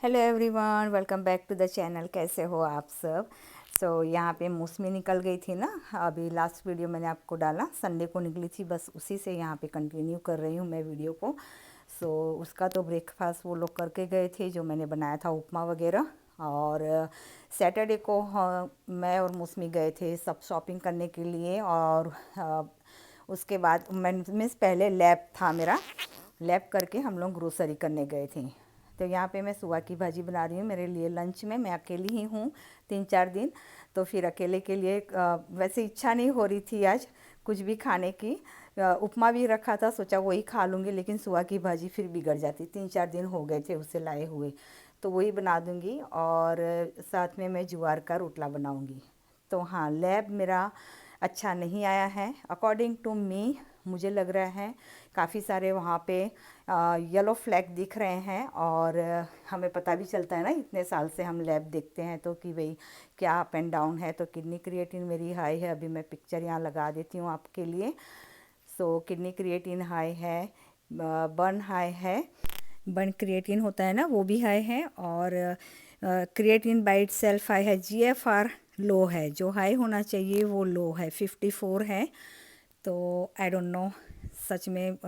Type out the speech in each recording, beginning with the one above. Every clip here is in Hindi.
Hello everyone, welcome back to the channel. कैसे हो आप सब? यहाँ पे मौसमी निकल गई थी ना। अभी लास्ट वीडियो मैंने आपको डाला, संडे को निकली थी, बस उसी से यहाँ पे कंटिन्यू कर रही हूँ मैं वीडियो को। उसका तो ब्रेकफास्ट वो लोग करके गए थे, जो मैंने बनाया था उपमा वगैरह। और सैटरडे को मैं और मौसमी गए थे सब शॉपिंग करने के लिए। और उसके बाद मीन्स पहले लैब था मेरा, लैब करके हम लोग ग्रोसरी करने गए थे। तो यहाँ पे मैं सुबह की भाजी बना रही हूँ मेरे लिए लंच में। मैं अकेली ही हूँ 3-4 दिन, तो फिर अकेले के लिए वैसे इच्छा नहीं हो रही थी आज कुछ भी खाने की। उपमा भी रखा था, सोचा वही खा लूँगी, लेकिन सुबह की भाजी फिर बिगड़ जाती। 3-4 दिन हो गए थे उसे लाए हुए, तो वही बना दूँगी। और साथ में मैं ज्वार का रोटला बनाऊँगी। तो हाँ, लैब मेरा अच्छा नहीं आया है अकॉर्डिंग टू मी। मुझे लग रहा है काफ़ी सारे वहाँ पे येलो फ्लैग दिख रहे हैं। और हमें पता भी चलता है ना, इतने साल से हम लैब देखते हैं तो कि भाई क्या अप एंड डाउन है। तो किडनी क्रिएटिन मेरी हाई है, अभी मैं पिक्चर यहाँ लगा देती हूँ आपके लिए। किडनी क्रिएटिन हाई है, बर्न हाई है, बर्न क्रिएटिन होता है ना, वो भी हाई है। और creatine by it self high है। जीएफआर लो है, जो हाई होना चाहिए वो लो है, 54 है। तो आई डोंट नो, सच में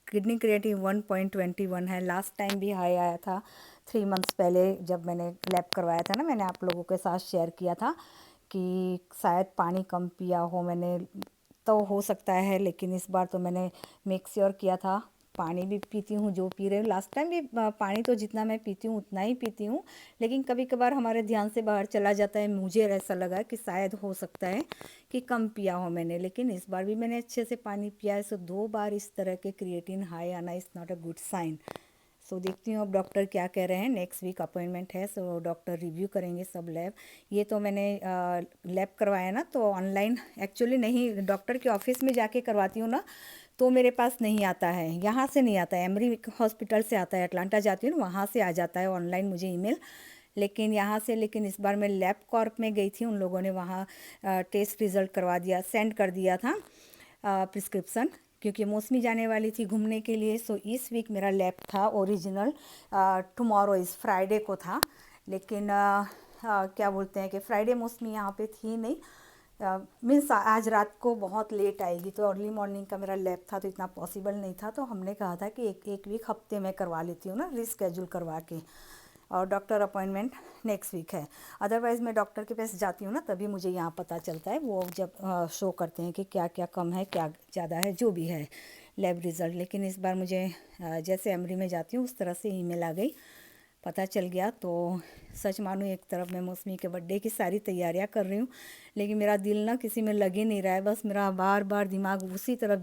किडनी क्रिएटिन 1.21 है। लास्ट टाइम भी हाई आया था 3 मंथ्स पहले, जब मैंने लैब करवाया था ना। मैंने आप लोगों के साथ शेयर किया था कि शायद पानी कम पिया हो मैंने, तो हो सकता है। लेकिन इस बार तो मैंने मेक श्योर किया था, पानी भी पीती हूँ जो पी रही हूँ। लास्ट टाइम भी पानी तो जितना मैं पीती हूँ उतना ही पीती हूँ, लेकिन कभी कभार हमारे ध्यान से बाहर चला जाता है। मुझे ऐसा लगा कि शायद हो सकता है कि कम पिया हो मैंने, लेकिन इस बार भी मैंने अच्छे से पानी पिया है। 2 बार इस तरह के क्रिएटिन हाई आना is not a good sign. देखती हूँ अब डॉक्टर क्या कह रहे हैं। नेक्स्ट वीक अपॉइंटमेंट है, डॉक्टर रिव्यू करेंगे सब लैब। ये तो मैंने लैब करवाया ना, तो ऑनलाइन एक्चुअली नहीं, डॉक्टर के ऑफिस में जाके करवाती हूँ ना, तो मेरे पास नहीं आता है, यहाँ से नहीं आता है। एमरी हॉस्पिटल से आता है, अटलांटा जाती हूँ ना, वहाँ से आ जाता है ऑनलाइन मुझे ईमेल। लेकिन इस बार मैं लैब कॉर्प में गई थी, उन लोगों ने वहाँ टेस्ट रिज़ल्ट करवा दिया, सेंड कर दिया था प्रिस्क्रिप्शन, क्योंकि मौसमी जाने वाली थी घूमने के लिए। इस वीक मेरा लैब था ओरिजिनल। टुमारो इज़ फ्राइडे को था, लेकिन क्या बोलते हैं कि फ्राइडे मौसमी यहाँ पे थी नहीं। मीन्स आज रात को बहुत लेट आएगी, तो अर्ली मॉर्निंग का मेरा लैब था, तो इतना पॉसिबल नहीं था। तो हमने कहा था कि एक वीक हफ्ते में करवा लेती हूँ ना, रिस्केड्यूल करवा के। और डॉक्टर अपॉइंटमेंट नेक्स्ट वीक है। अदरवाइज़ मैं डॉक्टर के पास जाती हूँ ना, तभी मुझे यहाँ पता चलता है, वो जब शो करते हैं कि क्या क्या कम है क्या ज़्यादा है, जो भी है लैब रिज़ल्ट। लेकिन इस बार मुझे जैसे एमरी में जाती हूँ उस तरह से ईमेल आ गई, पता चल गया। तो सच मानूँ, एक तरफ मैं मौसमी के बर्थडे की सारी तैयारियां कर रही हूँ, लेकिन मेरा दिल ना किसी में लग ही नहीं रहा है। बस मेरा बार बार दिमाग उसी तरफ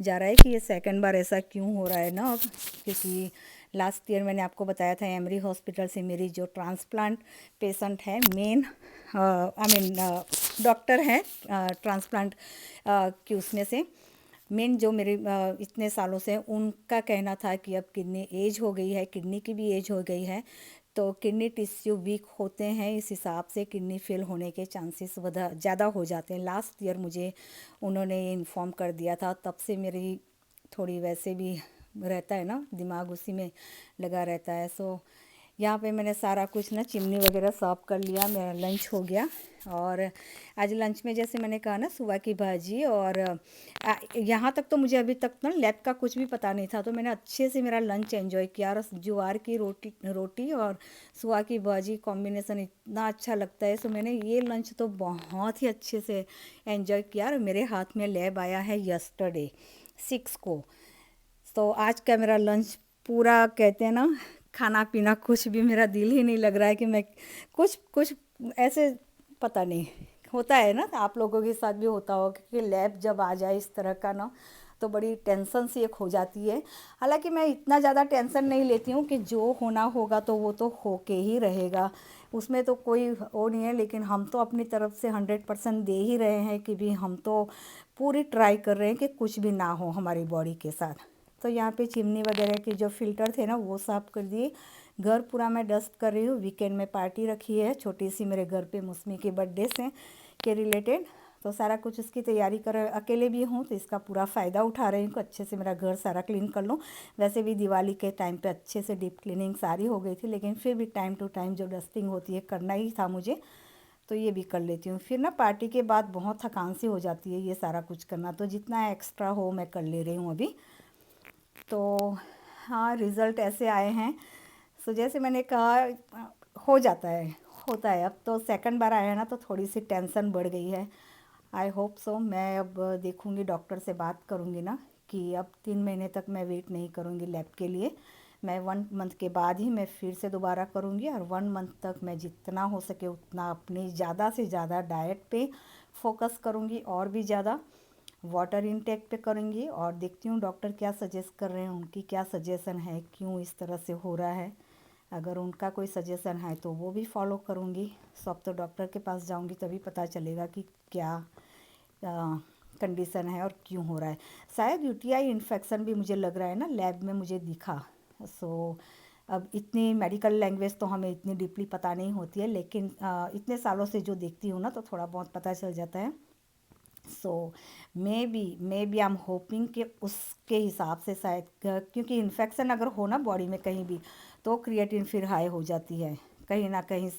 जा रहा है कि ये सेकंड बार ऐसा क्यों हो रहा है ना अब। क्योंकि लास्ट ईयर मैंने आपको बताया था, एमरी हॉस्पिटल से मेरी जो ट्रांसप्लांट पेशेंट है, मेन आई मीन डॉक्टर है ट्रांसप्लांट की, उसमें से मेन जो मेरे इतने सालों से, उनका कहना था कि अब किडनी एज हो गई है, किडनी की भी एज हो गई है, तो किडनी टिश्यू वीक होते हैं, इस हिसाब से किडनी फेल होने के चांसेस ज़्यादा हो जाते हैं। लास्ट ईयर मुझे उन्होंने ये इन्फॉर्म कर दिया था, तब से मेरी थोड़ी वैसे भी रहता है ना, दिमाग उसी में लगा रहता है। यहाँ पे मैंने सारा कुछ ना, चिमनी वगैरह साफ कर लिया, मेरा लंच हो गया। और आज लंच में जैसे मैंने कहा ना, सुबह की भाजी। और यहाँ तक तो मुझे अभी तक ना लैब का कुछ भी पता नहीं था, तो मैंने अच्छे से मेरा लंच एंजॉय किया। और ज्वार की रोटी और सुबह की भाजी कॉम्बिनेशन इतना अच्छा लगता है। मैंने ये लंच तो बहुत ही अच्छे से एंजॉय किया। और मेरे हाथ में लैब आया है यस्टरडे 6 को। आज का मेरा लंच पूरा, कहते हैं ना, खाना पीना कुछ भी मेरा दिल ही नहीं लग रहा है कि मैं कुछ कुछ ऐसे, पता नहीं, होता है ना, आप लोगों के साथ भी होता होगा कि लैब जब आ जाए इस तरह का ना, तो बड़ी टेंशन सी एक हो जाती है। हालांकि मैं इतना ज़्यादा टेंशन नहीं लेती हूँ, कि जो होना होगा तो वो तो होके ही रहेगा, उसमें तो कोई वो नहीं है। लेकिन हम तो अपनी तरफ से 100% दे ही रहे हैं, कि भी हम तो पूरी ट्राई कर रहे हैं कि कुछ भी ना हो हमारी बॉडी के साथ। यहाँ पे चिमनी वगैरह के जो फिल्टर थे ना, वो साफ़ कर दिए। घर पूरा मैं डस्ट कर रही हूँ। वीकेंड में पार्टी रखी है छोटी सी मेरे घर पे, मौसमी के बर्थडे से के रिलेटेड, तो सारा कुछ उसकी तैयारी कर, अकेले भी हूँ तो इसका पूरा फ़ायदा उठा रही हूँ कि अच्छे से मेरा घर सारा क्लीन कर लूँ। वैसे भी दिवाली के टाइम पे अच्छे से डीप क्लीनिंग सारी हो गई थी, लेकिन फिर भी टाइम टू टाइम जो डस्टिंग होती है करना ही था मुझे, तो ये भी कर लेती हूँ। फिर ना पार्टी के बाद बहुत थकान सी हो जाती है ये सारा कुछ करना, तो जितना एक्स्ट्रा हो मैं कर ले रही हूँ अभी। तो हाँ, रिज़ल्ट ऐसे आए हैं। सो जैसे मैंने कहा, हो जाता है, होता है। अब तो सेकंड बार आया ना तो थोड़ी सी टेंशन बढ़ गई है। I hope so. मैं अब देखूँगी, डॉक्टर से बात करूँगी ना कि अब 3 महीने तक मैं वेट नहीं करूँगी लैब के लिए। मैं 1 मंथ के बाद ही मैं फिर से दोबारा करूँगी, और 1 मंथ तक मैं जितना हो सके उतना अपनी ज़्यादा से ज़्यादा डाइट पे फोकस करूँगी, और भी ज़्यादा वाटर इनटेक पे करूँगी। और देखती हूँ डॉक्टर क्या सजेस्ट कर रहे हैं, उनकी क्या सजेशन है, क्यों इस तरह से हो रहा है। अगर उनका कोई सजेशन है तो वो भी फॉलो करूँगी। सब तो डॉक्टर के पास जाऊँगी तभी पता चलेगा कि क्या कंडीशन है और क्यों हो रहा है। शायद यूटीआई इन्फेक्शन भी मुझे लग रहा है ना, लैब में मुझे दिखा। सो अब इतनी मेडिकल लैंग्वेज तो हमें इतनी डीपली पता नहीं होती है, लेकिन इतने सालों से जो देखती हूँ ना तो थोड़ा बहुत पता चल जाता है। So maybe I am hoping कि उसके हिसाब से शायद, क्योंकि इन्फेक्शन अगर हो ना बॉडी में कहीं भी, तो क्रिएटिन फिर हाई हो जाती है कहीं ना कहीं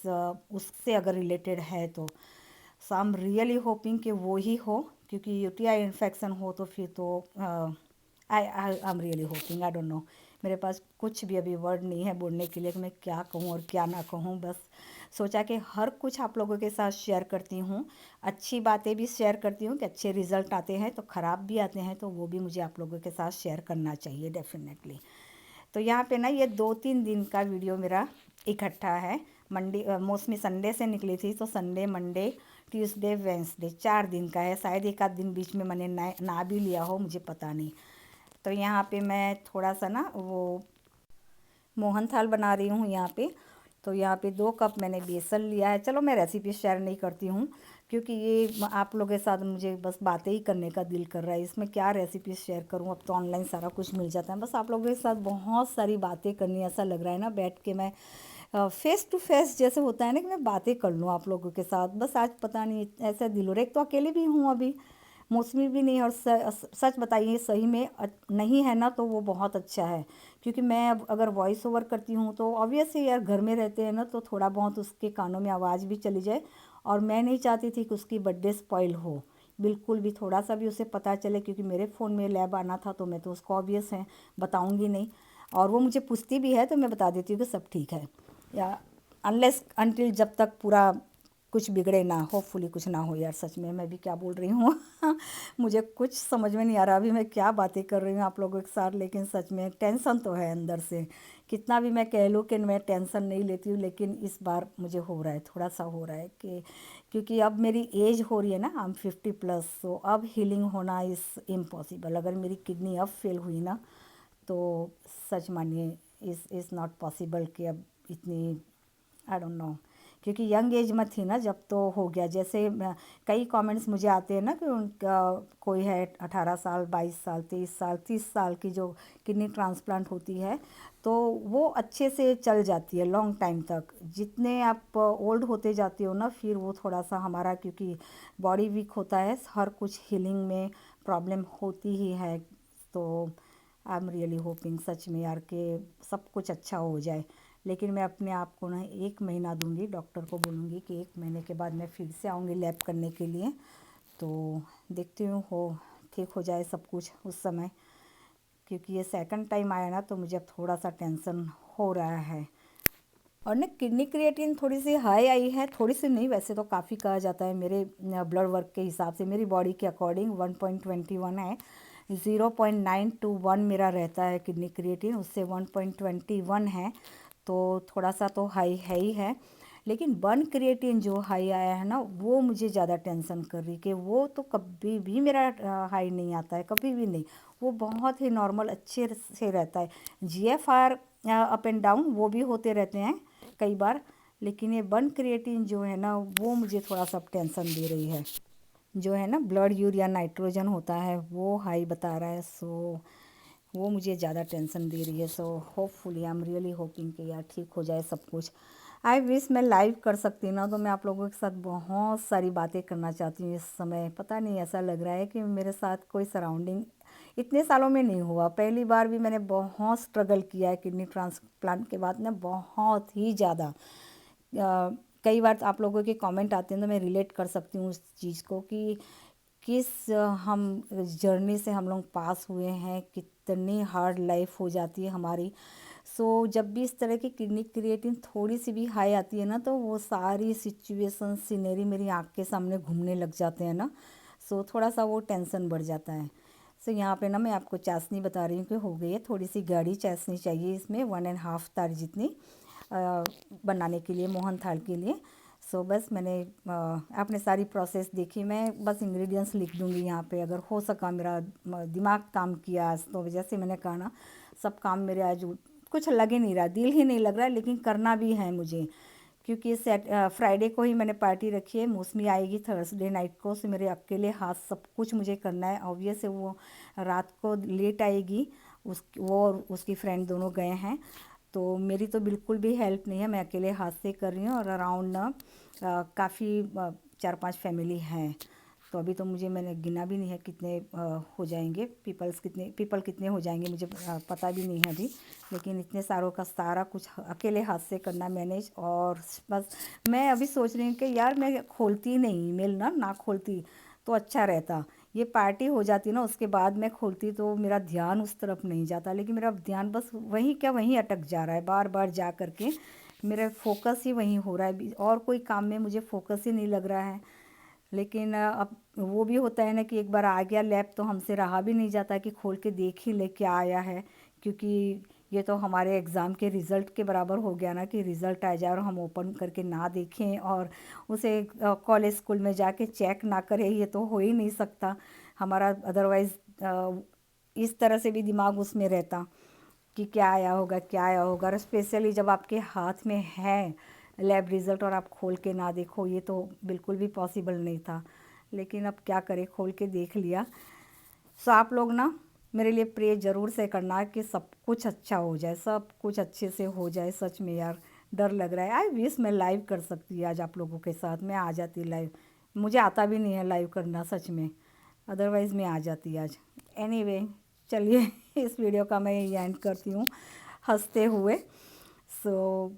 उससे अगर रिलेटेड है तो। सो आई एम रियली होपिंग कि वो ही हो, क्योंकि यूटीआई इन्फेक्शन हो तो फिर तो I am really hoping. I don't know, मेरे पास कुछ भी अभी वर्ड नहीं है बोलने के लिए कि मैं क्या कहूँ और क्या ना कहूँ। बस सोचा कि हर कुछ आप लोगों के साथ शेयर करती हूँ, अच्छी बातें भी शेयर करती हूँ कि अच्छे रिज़ल्ट आते हैं तो ख़राब भी आते हैं, तो वो भी मुझे आप लोगों के साथ शेयर करना चाहिए डेफिनेटली। तो यहाँ पे ना ये 2-3 दिन का वीडियो मेरा इकट्ठा है। मोस्टली संडे से निकली थी, तो संडे, मंडे, ट्यूसडे, वेंसडे 4 दिन का है। शायद एक आध दिन बीच में मैंने ना भी लिया हो, मुझे पता नहीं। तो यहाँ पे मैं थोड़ा सा ना वो मोहन थाल बना रही हूँ यहाँ पे। तो यहाँ पे 2 कप मैंने बेसन लिया है। चलो मैं रेसिपी शेयर नहीं करती हूँ, क्योंकि ये आप लोगों के साथ मुझे बस बातें ही करने का दिल कर रहा है। इसमें क्या रेसिपी शेयर करूँ, अब तो ऑनलाइन सारा कुछ मिल जाता है। बस आप लोगों के साथ बहुत सारी बातें करनी, ऐसा लग रहा है ना बैठ के मैं फेस टू फेस जैसे होता है ना कि मैं बातें कर लूँ आप लोगों के साथ। बस आज पता नहीं ऐसा दिल हो रहा है। एक तो अकेले भी हूँ अभी, मौसमी भी नहीं, और सच बताइए सही में नहीं है ना तो वो बहुत अच्छा है। क्योंकि मैं अब अगर वॉइस ओवर करती हूँ तो ऑब्वियसली यार घर में रहते हैं ना, तो थोड़ा बहुत उसके कानों में आवाज़ भी चली जाए। और मैं नहीं चाहती थी कि उसकी बर्थडे स्पॉइल हो, बिल्कुल भी थोड़ा सा भी उसे पता चले। क्योंकि मेरे फ़ोन में लैब आना था तो मैं तो उसको ऑब्वियस है बताऊँगी नहीं, और वो मुझे पूछती भी है तो मैं बता देती हूँ कि सब ठीक है, या अनलेस अनटिल जब तक पूरा कुछ बिगड़े ना, होपफुली कुछ ना हो। यार सच में मैं भी क्या बोल रही हूँ मुझे कुछ समझ में नहीं आ रहा अभी मैं क्या बातें कर रही हूँ आप लोगों के साथ। लेकिन सच में टेंशन तो है अंदर से, कितना भी मैं कह लूँ कि मैं टेंशन नहीं लेती हूँ, लेकिन इस बार मुझे हो रहा है, थोड़ा सा हो रहा है कि क्योंकि अब मेरी एज हो रही है ना, आई एम 50+। सो अब हीलिंग होना इज़ इम्पॉसिबल। अगर मेरी किडनी अब फेल हुई ना तो सच मानिए इज़ नॉट पॉसिबल कि अब इतनी, आई डोंट नो। क्योंकि यंग एज में थी ना जब, तो हो गया। जैसे कई कमेंट्स मुझे आते हैं ना कि उनका कोई है 18 साल, 22 साल, 23 साल, 30 साल की जो किडनी ट्रांसप्लांट होती है, तो वो अच्छे से चल जाती है लॉन्ग टाइम तक। जितने आप ओल्ड होते जाते हो ना, फिर वो थोड़ा सा हमारा, क्योंकि बॉडी वीक होता है, हर कुछ हीलिंग में प्रॉब्लम होती ही है। तो आई एम रियली होपिंग सच में यार कि सब कुछ अच्छा हो जाए। लेकिन मैं अपने आप को ना 1 महीना दूंगी, डॉक्टर को बोलूँगी कि 1 महीने के बाद मैं फिर से आऊँगी लैब करने के लिए। तो देखती हूँ हो ठीक हो जाए सब कुछ उस समय। क्योंकि ये सेकंड टाइम आया ना तो मुझे अब थोड़ा सा टेंशन हो रहा है। और ना किडनी क्रिएटिन थोड़ी सी हाई आई है, थोड़ी सी नहीं, वैसे तो काफ़ी कहा जाता है। मेरे ब्लड वर्क के हिसाब से, मेरी बॉडी के अकॉर्डिंग 1.21 है। 0.921 मेरा रहता है किडनी क्रिएटिन, उससे 1.21 है, तो थोड़ा सा तो हाई है ही है। लेकिन बर्न क्रिएटिन जो हाई आया है ना, वो मुझे ज़्यादा टेंशन कर रही कि वो तो कभी भी मेरा हाई नहीं आता है, कभी भी नहीं। वो बहुत ही नॉर्मल अच्छे से रहता है। जीएफआर अप एंड डाउन वो भी होते रहते हैं कई बार, लेकिन ये बर्न क्रिएटिन जो है ना वो मुझे थोड़ा सा टेंशन दे रही है। जो है ना ब्लड यूरिया नाइट्रोजन होता है वो हाई बता रहा है। सो वो मुझे ज़्यादा टेंशन दे रही है। So hopefully I am really hoping कि यार ठीक हो जाए सब कुछ। आई विश मैं लाइव कर सकती ना, तो मैं आप लोगों के साथ बहुत सारी बातें करना चाहती हूँ। इस समय पता नहीं ऐसा लग रहा है कि मेरे साथ कोई सराउंडिंग इतने सालों में नहीं हुआ। पहली बार भी मैंने बहुत स्ट्रगल किया है किडनी ट्रांसप्लांट के बाद ना, बहुत ही ज़्यादा। कई बार आप लोगों के कमेंट आते हैं तो मैं रिलेट कर सकती हूँ उस चीज़ को कि किस हम जर्नी से हम लोग पास हुए हैं, कितनी हार्ड लाइफ हो जाती है हमारी। जब भी इस तरह की किडनी क्रिएटिन थोड़ी सी भी हाई आती है ना, तो वो सारी सिचुएशन सीनरी मेरी आँख के सामने घूमने लग जाते हैं ना। थोड़ा सा वो टेंशन बढ़ जाता है। यहाँ पे ना मैं आपको चाशनी बता रही हूँ कि हो गई है, थोड़ी सी गाढ़ी चाशनी चाहिए इसमें, 1.5 तार जितनी बनाने के लिए, मोहन थाल के लिए। बस मैंने आपने सारी प्रोसेस देखी, मैं बस इंग्रेडिएंट्स लिख दूँगी यहाँ पे। अगर हो सका, मेरा दिमाग काम किया आज, तो जैसे मैंने कहा ना, सब काम मेरे आज कुछ लग ही नहीं रहा, दिल ही नहीं लग रहा, लेकिन करना भी है मुझे, क्योंकि फ्राइडे को ही मैंने पार्टी रखी है। मौसमी आएगी थर्सडे नाइट को, मेरे अकेले हाथ सब कुछ मुझे करना है। ऑब्वियस है, वो रात को लेट आएगी, वो और उसकी फ्रेंड दोनों गए हैं, तो मेरी तो बिल्कुल भी हेल्प नहीं है, मैं अकेले हाथ से कर रही हूँ। और अराउंड ना काफ़ी 4-5 फैमिली हैं, तो अभी तो मुझे, मैंने गिना भी नहीं है कितने हो जाएंगे, पीपल कितने हो जाएंगे, मुझे पता भी नहीं है अभी। लेकिन इतने सारों का सारा कुछ अकेले हाथ से करना मैनेज। और बस मैं अभी सोच रही हूँ कि यार मैं खोलती नहीं ईमेल ना खोलती तो अच्छा रहता। ये पार्टी हो जाती ना, उसके बाद मैं खोलती तो मेरा ध्यान उस तरफ नहीं जाता, लेकिन मेरा ध्यान बस वहीं क्या वहीं अटक जा रहा है, बार बार जा कर के मेरा फोकस ही वहीं हो रहा है, और कोई काम में मुझे फोकस ही नहीं लग रहा है। लेकिन अब वो भी होता है ना कि एक बार आ गया लैब तो हमसे रहा भी नहीं जाता कि खोल के देख ही ले क्या आया है, क्योंकि ये तो हमारे एग्ज़ाम के रिज़ल्ट के बराबर हो गया ना कि रिज़ल्ट आ जाए और हम ओपन करके ना देखें और उसे कॉलेज स्कूल में जाके चेक ना करें, ये तो हो ही नहीं सकता हमारा। अदरवाइज़ इस तरह से भी दिमाग उसमें रहता कि क्या आया होगा क्या आया होगा। और स्पेशली जब आपके हाथ में है लैब रिज़ल्ट और आप खोल के ना देखो, ये तो बिल्कुल भी पॉसिबल नहीं था। लेकिन अब क्या करें, खोल के देख लिया। आप लोग ना मेरे लिए प्रे ज़रूर से करना कि सब कुछ अच्छा हो जाए, सब कुछ अच्छे से हो जाए। सच में यार डर लग रहा है। आई विश मैं लाइव कर सकती आज आप लोगों के साथ, मैं आ जाती लाइव। मुझे आता भी नहीं है लाइव करना सच में, अदरवाइज़ मैं आ जाती आज। एनीवे, चलिए इस वीडियो का मैं ये एंड करती हूँ हंसते हुए। सो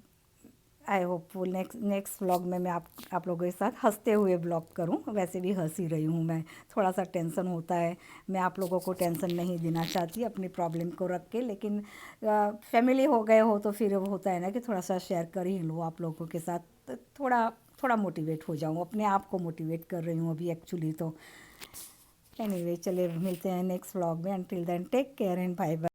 आई होप वो नेक्स्ट व्लॉग में मैं आप लोगों के साथ हंसते हुए व्लॉग करूं। वैसे भी हंस ही रही हूं मैं, थोड़ा सा टेंशन होता है, मैं आप लोगों को टेंशन नहीं देना चाहती अपनी प्रॉब्लम को रख के। लेकिन फैमिली हो गए हो तो फिर वो होता है ना कि थोड़ा सा शेयर कर ही लो आप लोगों के साथ, तो थोड़ा मोटिवेट हो जाऊँ, अपने आप को मोटिवेट कर रही हूँ अभी एक्चुअली तो। एनीवे, चलिए मिलते हैं नेक्स्ट व्लॉग में। Until then take care and bye bye.